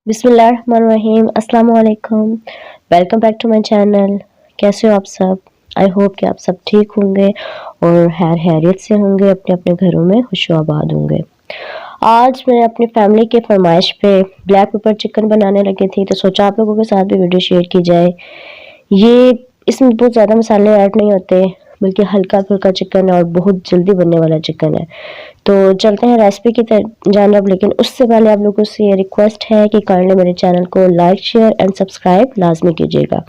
बिस्मिल्लाहिर्रहमानिर्रहीम अस्सलाम वालेकुम। Welcome back to my channel. कैसे हो आप सब? आई होप कि आप सब ठीक होंगे और खैरियत से होंगे, अपने अपने घरों में खुशआबाद होंगे। आज मैं अपनी फैमिली के फरमाइश पे ब्लैक पेपर चिकन बनाने लगी थी, तो सोचा आप लोगों के साथ भी वीडियो शेयर की जाए। ये इसमें बहुत ज़्यादा मसाले ऐड नहीं होते, बल्कि हल्का फुल्का चिकन है और बहुत जल्दी बनने वाला चिकन है। तो चलते हैं रेसिपी की जानब, लेकिन उससे पहले आप लोगों से ये रिक्वेस्ट है कि काइंडली मेरे चैनल को लाइक शेयर एंड सब्सक्राइब लाजमी कीजिएगा।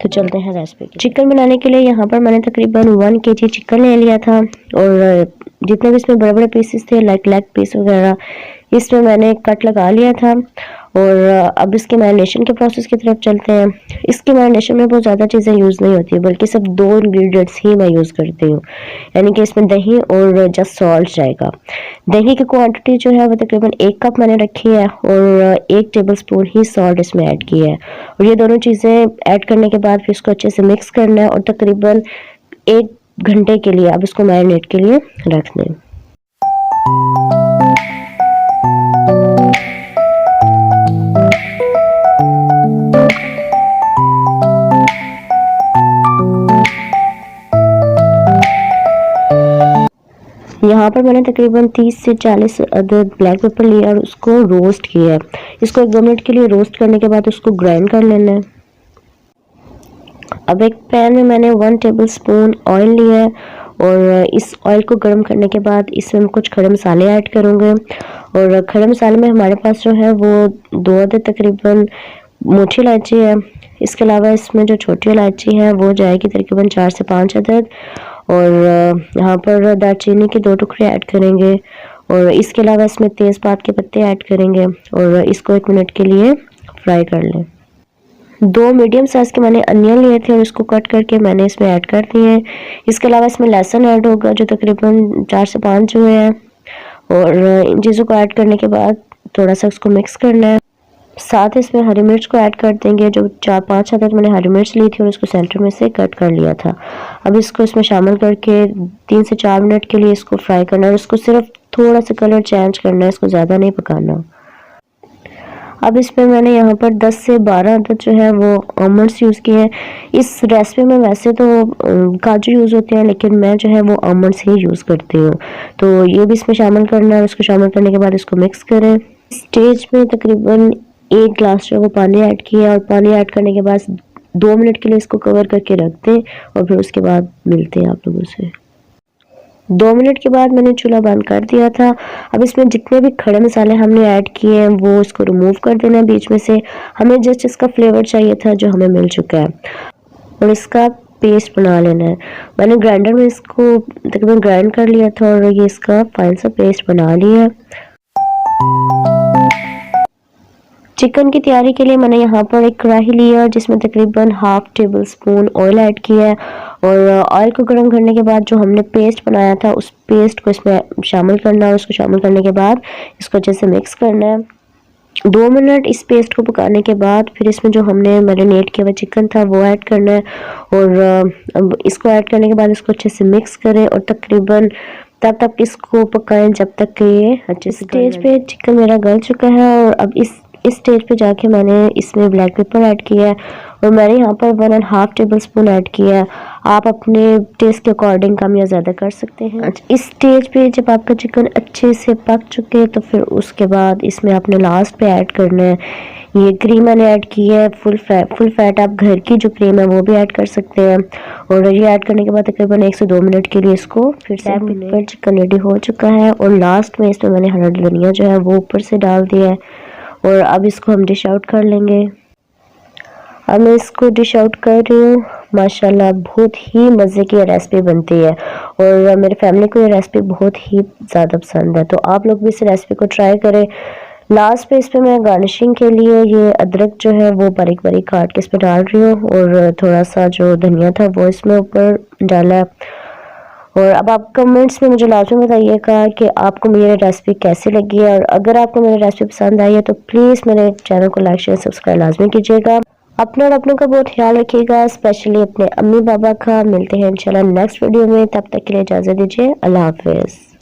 तो चलते हैं रेसिपी की। चिकन बनाने के लिए यहाँ पर मैंने तकरीबन 1 kg चिकन ले लिया था और जितने भी इसमें बड़े बड़े पीसेस थे लाइक लेग पीस वगैरह, इसमें मैंने कट लगा लिया था। और अब इसके मैरिनेशन के प्रोसेस की तरफ चलते हैं। इसके मैरिनेशन में बहुत ज़्यादा चीज़ें यूज़ नहीं होती, बल्कि सिर्फ 2 इंग्रेडिएंट्स ही मैं यूज़ करती हूँ, यानी कि इसमें दही और जस्ट सॉल्ट जाएगा। दही की क्वांटिटी जो है वो तकरीबन 1 कप मैंने रखी है और 1 टेबलस्पून ही सॉल्ट इसमें ऐड की है। और ये दोनों चीज़ें ऐड करने के बाद फिर इसको अच्छे से मिक्स करना है और तकरीबन 1 घंटे के लिए आप इसको मैरिनेट के लिए रख दें। यहाँ पर मैंने तकरीबन 30 से 40 अदद ब्लैक पेपर लिया और उसको रोस्ट किया है। इसको 1-2 मिनट के लिए रोस्ट करने के बाद उसको ग्राइंड कर लेना है। अब एक पैन में मैंने 1 टेबलस्पून ऑयल लिया है और इस ऑयल को गर्म करने के बाद इसमें हम कुछ खड़े मसाले ऐड करेंगे। और खड़े मसाले में हमारे पास जो है वो 2 अदद तकरीबन मोटी इलायची है। इसके अलावा इसमें जो छोटी इलायची है वो जाएगी तकरीबन 4 से 5 अदद। और यहाँ पर दालचीनी के 2 टुकड़े ऐड करेंगे और इसके अलावा इसमें तेज़पात के पत्ते ऐड करेंगे और इसको 1 मिनट के लिए फ्राई कर लें। 2 मीडियम साइज़ के मैंने अनियन लिए थे और इसको कट करके मैंने इसमें ऐड कर दिए हैं। इसके अलावा इसमें लहसुन ऐड होगा जो तकरीबन 4 से 5 जो है। और इन चीज़ों को ऐड करने के बाद थोड़ा सा उसको मिक्स करना है। साथ इसमें हरी मिर्च को ऐड कर देंगे, जो 4-5 अदद मैंने हरी मिर्च ली थी और इसको सेंटर में से कट कर लिया था। अब इसको इसमें शामिल करके 3 से 4 मिनट के लिए इसको फ्राई करना है और इसको सिर्फ थोड़ा सा कलर चेंज करना है, इसको ज़्यादा नहीं पकाना। अब इसमें मैंने यहाँ पर 10 से 12 अदद जो है वो आमंड्स यूज़ किए हैं। इस रेसिपी में वैसे तो काजू यूज़ होते हैं, लेकिन मैं जो है वो आमंड्स ही यूज़ करती हूँ। तो ये भी इसमें शामिल करना है। इसको शामिल करने के बाद इसको मिक्स करें। स्टेज में तकरीबन 1 गिलास जो है वो पानी ऐड किया और पानी ऐड करने के बाद 2 मिनट के लिए इसको कवर करके रख दें और फिर उसके बाद मिलते हैं आप लोगों से। 2 मिनट के बाद मैंने चूल्हा बंद कर दिया था। अब इसमें जितने भी खड़े मसाले हमने ऐड किए हैं वो इसको रिमूव कर देना है बीच में से। हमें जस्ट इसका फ्लेवर चाहिए था जो हमें मिल चुका है और इसका पेस्ट बना लेना है। मैंने ग्राइंडर में इसको तकरीबन ग्राइंड कर लिया था और ये इसका फाइन सा पेस्ट बना लिया है। चिकन की तैयारी के लिए मैंने यहाँ पर एक कढ़ाई ली है जिसमें तकरीबन 1/2 टेबलस्पून ऑयल ऐड किया है और ऑयल को गर्म करने के बाद जो हमने पेस्ट बनाया था उस पेस्ट को इसमें शामिल करना है और उसको शामिल करने के बाद इसको अच्छे से मिक्स करना है। 2 मिनट इस पेस्ट को पकाने के बाद फिर इसमें जो हमने मैरिनेट किया हुआ चिकन था वो ऐड करना है और अब इसको ऐड करने के बाद इसको अच्छे से मिक्स करें और तकरीबन तब तक इसको पकाएं जब तक कि ये अच्छे से। स्टेज पे चिकन मेरा गल चुका है और अब इस स्टेज पे जाके मैंने इसमें ब्लैक पेपर ऐड किया है और मैंने यहाँ पर 1.5 टेबलस्पून ऐड किया है। आप अपने टेस्ट के अकॉर्डिंग कम या ज़्यादा कर सकते हैं। इस स्टेज पे जब आपका चिकन अच्छे से पक चुके तो फिर उसके बाद इसमें आपने लास्ट पे ऐड करना है ये क्रीम मैंने ऐड की है फुल फैट। आप घर की जो क्रीम है वो भी ऐड कर सकते हैं और ये ऐड करने के बाद तकरीबन 1 से 2 मिनट के लिए इसको फिर से भूनें। चिकन रेडी हो चुका है और लास्ट में इसमें मैंने हरा धनिया जो है वो ऊपर से डाल दिया है और अब इसको हम डिश आउट कर लेंगे। अब मैं इसको डिश आउट कर रही हूँ। माशाल्लाह बहुत ही मज़े की रेसिपी बनती है और मेरे फैमिली को ये रेसिपी बहुत ही ज़्यादा पसंद है, तो आप लोग भी इस रेसिपी को ट्राई करें। लास्ट पे इस पर मैं गार्निशिंग के लिए ये अदरक जो है वो बारीक बारीक काट के इस पर डाल रही हूँ और थोड़ा सा जो धनिया था वो इसमें ऊपर डाला है। और अब आप कमेंट्स में मुझे लाजमी बताइएगा कि आपको मेरी रेसिपी कैसी लगी है और अगर आपको मेरी रेसिपी पसंद आई है तो प्लीज़ मेरे चैनल को लाइक शेयर सब्सक्राइब लाजमी कीजिएगा। अपना और अपनों का बहुत ख्याल रखिएगा, स्पेशली अपने अम्मी बाबा का। मिलते हैं इंशाल्लाह नेक्स्ट वीडियो में, तब तक के लिए इजाज़त दीजिए। अल्लाह हाफिज़।